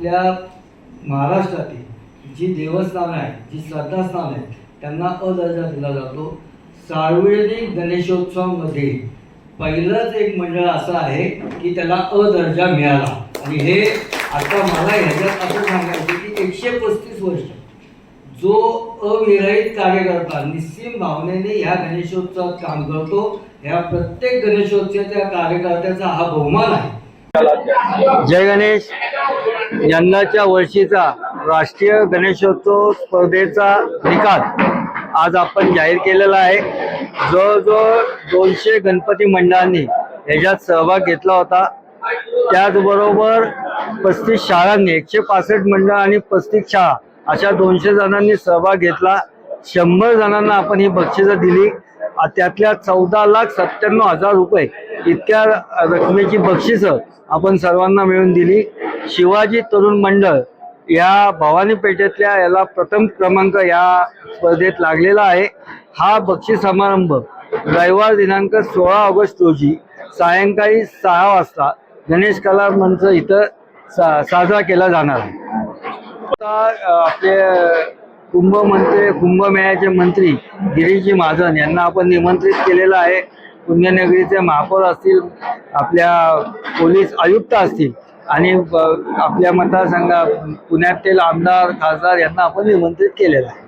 आपल्या महाराष्ट्रातील जी देवस्थानं आहेत, जी श्रद्धास्थानं आहेत, त्यांना अ दर्जा दिला जातो. सार्वजनिक गणेशोत्सवामध्ये पहिलंच एक मंडळ असं आहे की त्याला अ दर्जा मिळाला. आणि हे आता मला ह्याच्यात असं सांगायचं की 135 वर्ष जो अविरहित कार्यकर्ता निस्सीम भावनेने ह्या गणेशोत्सवात काम करतो, ह्या प्रत्येक गणेशोत्सवाच्या कार्यकर्त्याचा हा बहुमान आहे. जय गणेश. यंदाच्या वर्षीचा राष्ट्रीय गणेशोत्सव स्पर्धेचा निकाल आज आपण जाहीर केलेला आहे. जवळजवळ 200 गणपती मंडळांनी याच्यात सहभाग घेतला होता. त्याचबरोबर 35 शाळांनी, 165 मंडळ आणि 35 शाळा अशा 200 जणांनी सहभाग घेतला. 100 जणांना आपण ही बक्षिसं दिली. त्यातल्या 14,97,000 रुपये इतक्या रकमेची बक्षिसं आपण सर्वांना मिळून दिली. शिवाजी तरुण मंडळ या भवानी पेठेतल्या याला प्रथम क्रमांक या स्पर्धेत लागलेला आहे. हा बक्षीस समारंभ रविवार दिनांक 16 ऑगस्ट रोजी सायंकाळी 6 वाजता गणेश कला मंच इथं साजरा केला जाणार आहे. आपले कुंभमेळ्याचे मंत्री गिरीजी महाजन यांना आपण निमंत्रित केलेलं आहे. पुण्यनगरीचे महापौर असतील, आपल्या पोलीस आयुक्त असतील आणि आपल्या मतदारसंघात पुण्यातील आमदार खासदार यांना आपण निमंत्रित केलेलं आहे.